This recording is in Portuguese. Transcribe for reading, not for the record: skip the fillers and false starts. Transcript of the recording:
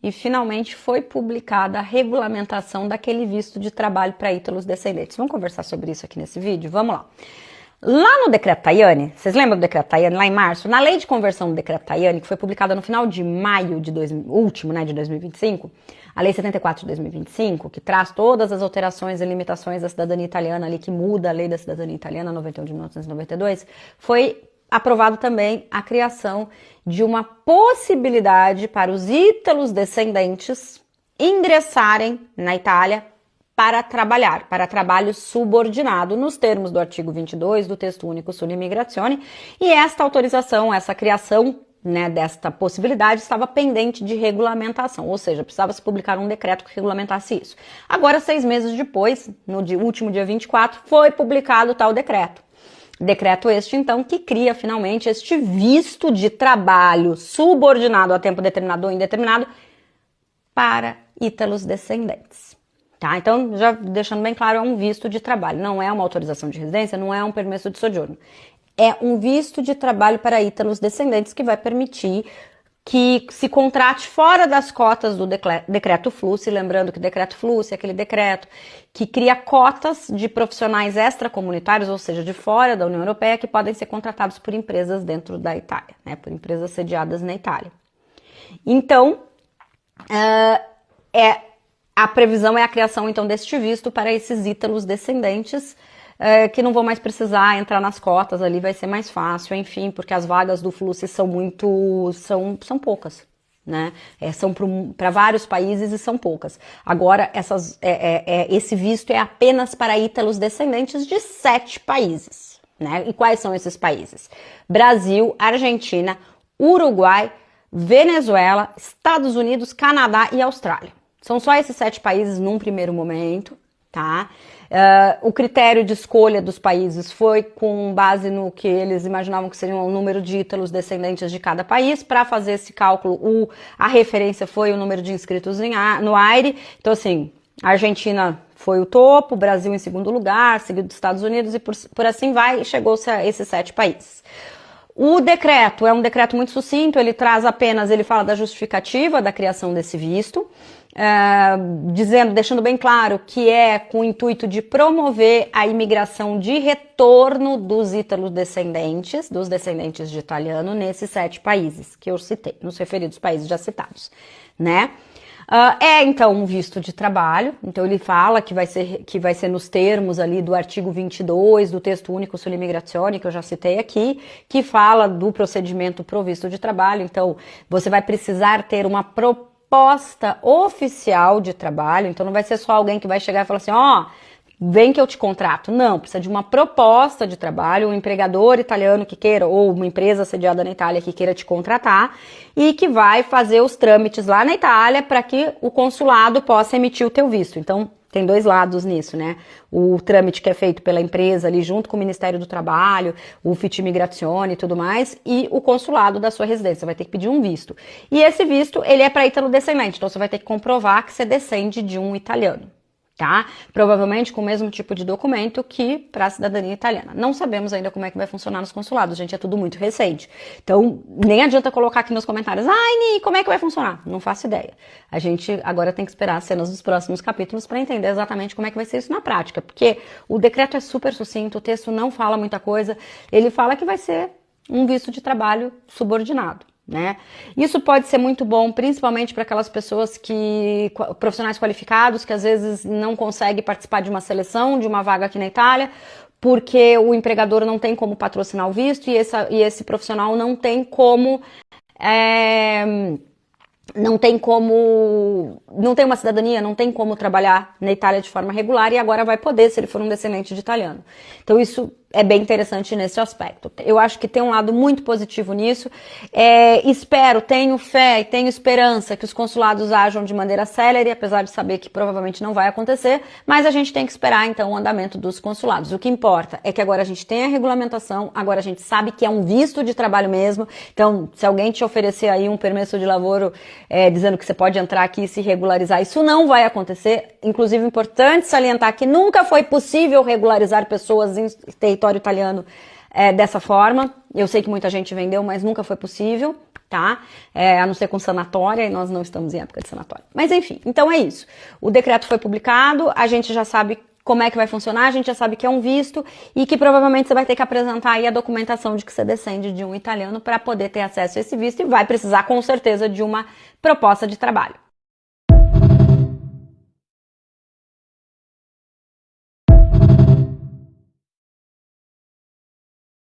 e finalmente foi publicada a regulamentação daquele visto de trabalho para ítalos descendentes. Vamos conversar sobre isso aqui nesse vídeo? Vamos lá. Lá no Decreto Tajani, vocês lembram do Decreto Tajani, lá em março, na lei de conversão do Decreto Tajani, que foi publicada no final de maio de último, né, de 2025, a lei 74 de 2025, que traz todas as alterações e limitações da cidadania italiana ali, que muda a lei da cidadania italiana 91 de 1992, foi aprovado também a criação de uma possibilidade para os ítalos descendentes ingressarem na Itália para trabalhar, para trabalho subordinado, nos termos do artigo 22 do Testo Único sull'Immigrazione, e esta autorização, essa criação, né, desta possibilidade estava pendente de regulamentação, ou seja, precisava se publicar um decreto que regulamentasse isso. Agora, 6 meses depois, no último dia 24, foi publicado tal decreto. Decreto este, então, que cria finalmente este visto de trabalho subordinado a tempo determinado ou indeterminado para ítalos descendentes. Tá? Então, já deixando bem claro, é um visto de trabalho, não é uma autorização de residência, não é um permesso de sojourno. É um visto de trabalho para ítalos descendentes que vai permitir que se contrate fora das cotas do decreto Flussi, lembrando que o decreto Flussi é aquele decreto que cria cotas de profissionais extracomunitários, ou seja, de fora da União Europeia, que podem ser contratados por empresas dentro da Itália, né, por empresas sediadas na Itália. Então, a previsão é a criação, então, deste visto para esses ítalos descendentes, que não vão mais precisar entrar nas cotas ali, vai ser mais fácil, enfim, porque as vagas do Flussi são são poucas, né? São para vários países e são poucas. Agora, esse visto é apenas para ítalos descendentes de 7 países, né? E quais são esses países? Brasil, Argentina, Uruguai, Venezuela, Estados Unidos, Canadá e Austrália. São só esses 7 países num primeiro momento, tá? O critério de escolha dos países foi com base no que eles imaginavam que seria o número de ítalos descendentes de cada país. Para fazer esse cálculo, a referência foi o número de inscritos no AIRE. Então, assim, a Argentina foi o topo, o Brasil em segundo lugar, seguido dos Estados Unidos e por assim vai, e chegou-se a esses 7 países. O decreto é um decreto muito sucinto, ele fala da justificativa da criação desse visto, deixando bem claro que é com o intuito de promover a imigração de retorno dos ítalos descendentes, dos descendentes de italiano, nesses 7 países que eu citei, nos referidos países já citados, né? Então, um visto de trabalho, então ele fala que vai ser nos termos ali do artigo 22 do Testo Único sull'Immigrazione, que eu já citei aqui, que fala do procedimento pro visto de trabalho. Então, você vai precisar ter uma proposta oficial de trabalho, então não vai ser só alguém que vai chegar e falar assim, vem que eu te contrato. Não, precisa de uma proposta de trabalho, um empregador italiano que queira, ou uma empresa sediada na Itália que queira te contratar e que vai fazer os trâmites lá na Itália para que o consulado possa emitir o teu visto. Então, tem 2 lados nisso, né? O trâmite que é feito pela empresa ali junto com o Ministério do Trabalho, o Ufficio Immigrazione e tudo mais, e o consulado da sua residência. Você vai ter que pedir um visto. E esse visto, ele é para ítalo descendente, então você vai ter que comprovar que você descende de um italiano. Tá? Provavelmente com o mesmo tipo de documento que para a cidadania italiana. Não sabemos ainda como é que vai funcionar nos consulados, gente, é tudo muito recente. Então, nem adianta colocar aqui nos comentários, Ni, como é que vai funcionar? Não faço ideia. A gente agora tem que esperar as cenas dos próximos capítulos para entender exatamente como é que vai ser isso na prática, porque o decreto é super sucinto, o texto não fala muita coisa, ele fala que vai ser um visto de trabalho subordinado. Né? Isso pode ser muito bom, principalmente para aquelas pessoas profissionais qualificados, que às vezes não conseguem participar de uma seleção, de uma vaga aqui na Itália, porque o empregador não tem como patrocinar o visto e esse profissional não tem como não tem uma cidadania, não tem como trabalhar na Itália de forma regular e agora vai poder, se ele for um descendente de italiano. Então isso é bem interessante nesse aspecto. Eu acho que tem um lado muito positivo nisso. Tenho fé e tenho esperança que os consulados ajam de maneira célere, apesar de saber que provavelmente não vai acontecer, mas a gente tem que esperar então o andamento dos consulados. O que importa é que agora a gente tem a regulamentação, agora a gente sabe que é um visto de trabalho mesmo. Então, se alguém te oferecer aí um permesso de lavoro dizendo que você pode entrar aqui e se regularizar, isso não vai acontecer. Inclusive, é importante salientar que nunca foi possível regularizar pessoas em território italiano dessa forma. Eu sei que muita gente vendeu, mas nunca foi possível, tá? A não ser com sanatória, e nós não estamos em época de sanatória. Mas enfim, então é isso. O decreto foi publicado, a gente já sabe como é que vai funcionar, a gente já sabe que é um visto e que provavelmente você vai ter que apresentar aí a documentação de que você descende de um italiano para poder ter acesso a esse visto e vai precisar com certeza de uma proposta de trabalho.